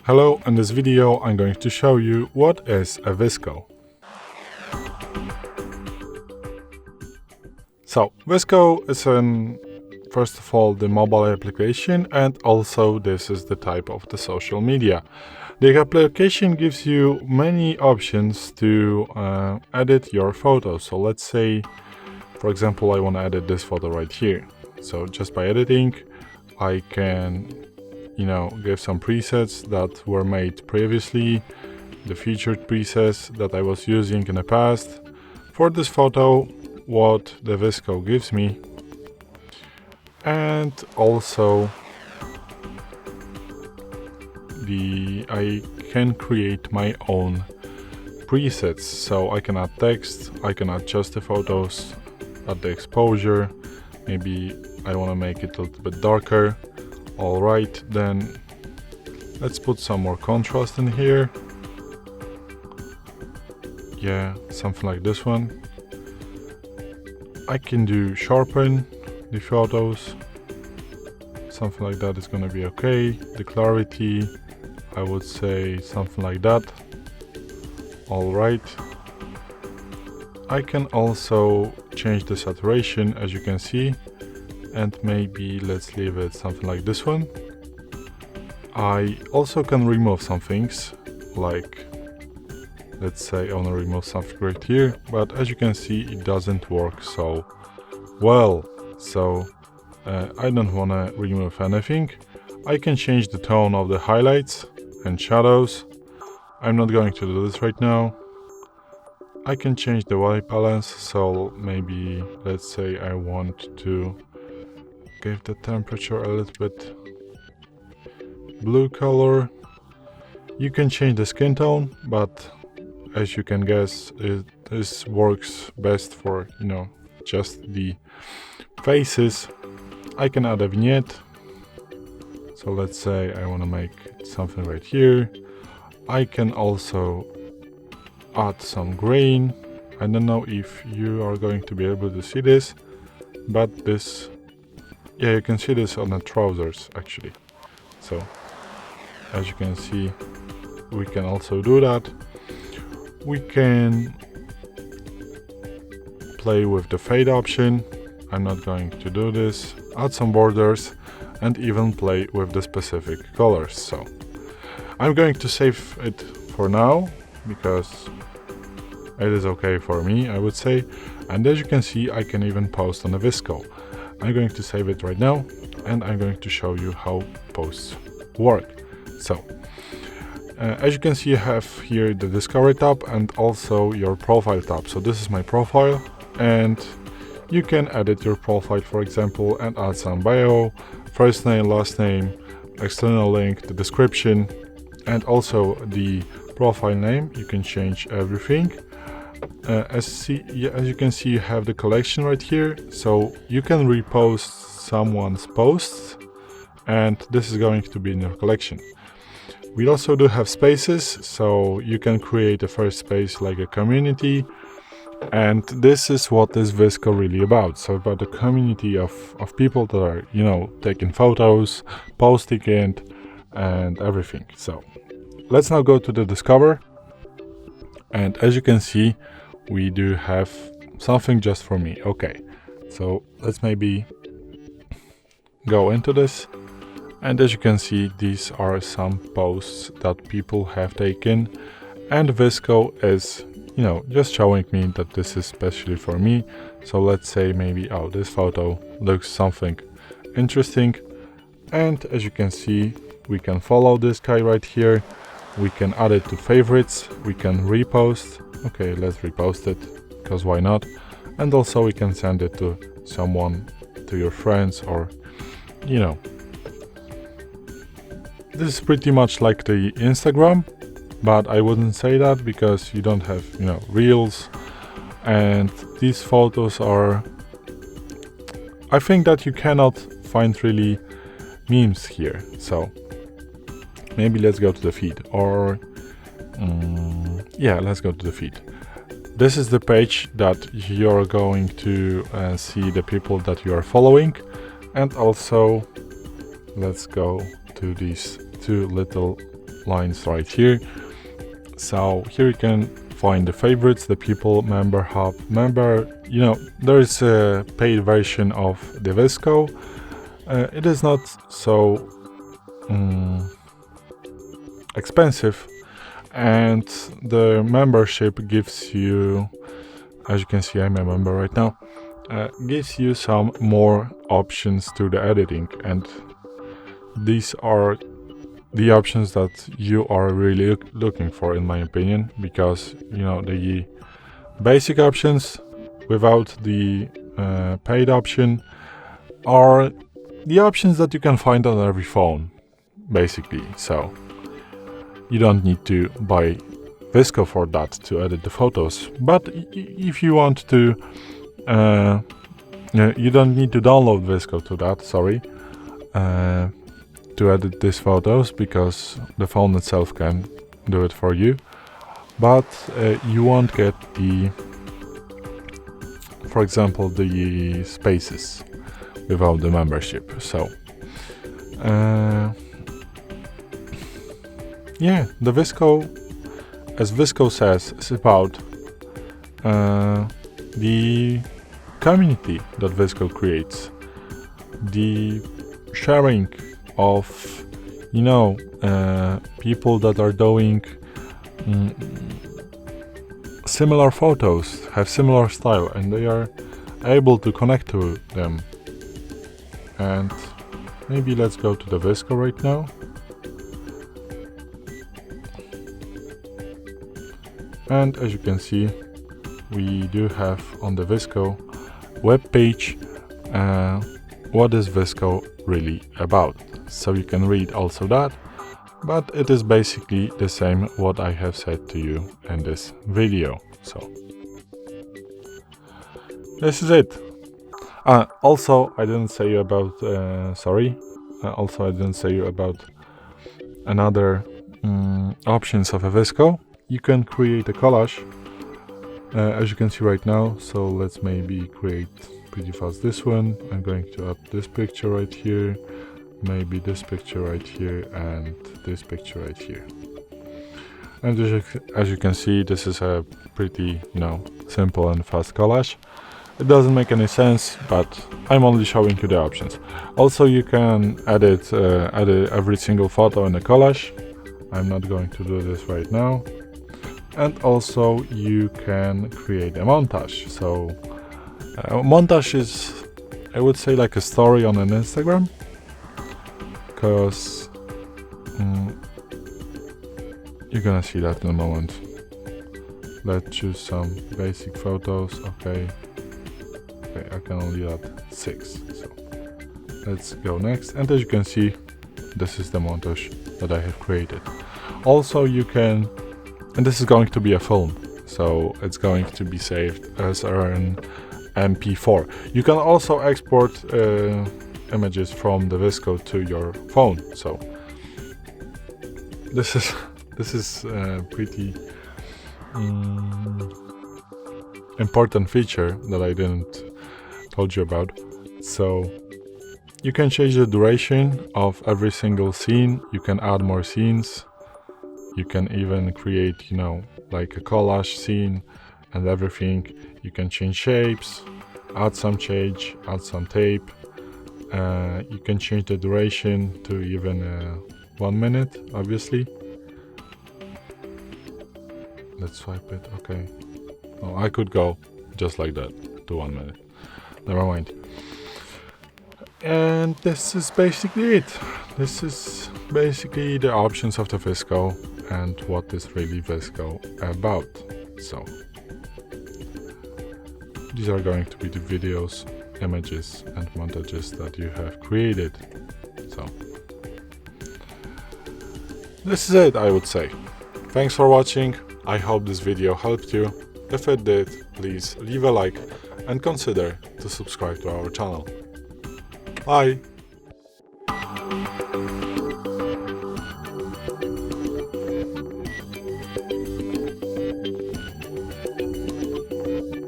Hello, in this video I'm going to show you what is a VSCO. So, VSCO is first of all the mobile application, and also this is the type of the social media. The application gives you many options to edit your photos. So let's say, for example, I want to edit this photo right here. So just by editing, I can give some presets that were made previously, the featured presets that I was using in the past. For this photo, what the VSCO gives me, and also I can create my own presets. So I can add text, I can adjust the photos, add the exposure, maybe I want to make it a little bit darker. Alright, then let's put some more contrast in here. Yeah, something like this one. I can do sharpen the photos. Something like that is gonna be okay. The clarity, I would say something like that. Alright. I can also change the saturation, as you can see. And maybe let's leave it something like this one. I also can remove some things, like let's say I want to remove something right here, but as you can see it doesn't work so well. So I don't want to remove anything. I can change the tone of the highlights and shadows. I'm not going to do this right now. I can change the white balance, so maybe let's say I want to give the temperature a little bit blue color. You can change the skin tone, but as you can guess, this works best for just the faces. I can add a vignette. So let's say I want to make something right here. I can also add some grain. I don't know if you are going to be able to see this, but this, yeah, you can see this on the trousers actually. So as you can see, we can also do that. We can play with the fade option. I'm not going to do this. Add some borders and even play with the specific colors. So I'm going to save it for now because it is okay for me, I would say. And as you can see, I can even post on a VSCO. I'm going to save it right now, and I'm going to show you how posts work. So, as you can see, you have here the Discovery tab and also your Profile tab. So this is my profile, and you can edit your profile, for example, and add some bio, first name, last name, external link, the description, and also the profile name. You can change everything. As you can see, you have the collection right here, so you can repost someone's posts, and this is going to be in your collection. We also do have spaces, so you can create a first space like a community, and this is what is VSCO really about. So about the community of people that are taking photos, posting it, and everything. So let's now go to the Discover, and as you can see, we do have something just for me. Okay, so let's maybe go into this, and as you can see, these are some posts that people have taken, and VSCO is just showing me that this is especially for me. So let's say maybe, oh, this photo looks something interesting, and as you can see, we can follow this guy right here. We can add it to favorites, we can repost. Okay, let's repost it, because why not? And also we can send it to someone, to your friends, or this is pretty much like the Instagram, but I wouldn't say that because you don't have reels, and these photos are, I think that you cannot find really memes here. So maybe let's go to the feed, or yeah, let's go to the feed. This is the page that you're going to see the people that you are following, and also let's go to these two little lines right here. So here you can find the favorites, the people, member, hub, member. You know, there is a paid version of the VSCO. It is not so expensive, and the membership gives you, as you can see, I'm a member right now, gives you some more options to the editing, and these are the options that you are really looking for, in my opinion, because you know the basic options without the paid option are the options that you can find on every phone, basically. So you don't need to buy VSCO for that to edit the photos, but if you want to, you don't need to download VSCO to that, sorry, to edit these photos, because the phone itself can do it for you. But you won't get the, for example, the spaces without the membership. So yeah, the VSCO, as VSCO says, is about the community that VSCO creates, the sharing of, you know, people that are doing similar photos, have similar style, and they are able to connect to them. And maybe let's go to the VSCO right now. And as you can see, we do have on the VSCO web page what is VSCO really about. So you can read also that, but it is basically the same what I have said to you in this video. So this is it. Also, I didn't say you about also I didn't say you about another options of a VSCO. You can create a collage, as you can see right now. So let's maybe create pretty fast this one. I'm going to add this picture right here, maybe this picture right here, and this picture right here. And as you can see, this is a pretty, you know, simple and fast collage. It doesn't make any sense, but I'm only showing you the options. Also, you can edit every single photo in a collage. I'm not going to do this right now. And also you can create a montage. So a montage is, I would say, like a story on an Instagram, because you're gonna see that in a moment. Let's choose some basic photos. Okay, I can only add 6, so let's go next. And as you can see, this is the montage that I have created. Also you can, and this is going to be a film, so it's going to be saved as an MP4. You can also export images from the VSCO to your phone. So this is a pretty important feature that I didn't told you about. So you can change the duration of every single scene. You can add more scenes. You can even create, you know, like a collage scene and everything. You can change shapes, add some change, add some tape. You can change the duration to even 1 minute, obviously. Let's swipe it. Okay. Oh, I could go just like that to 1 minute. Never mind. And this is basically it. This is basically the options of the VSCO and what is really VSCO about. So these are going to be the videos, images and montages that you have created. So this is it, I would say. Thanks for watching. I hope this video helped you. If it did, please leave a like and consider to subscribe to our channel. Bye!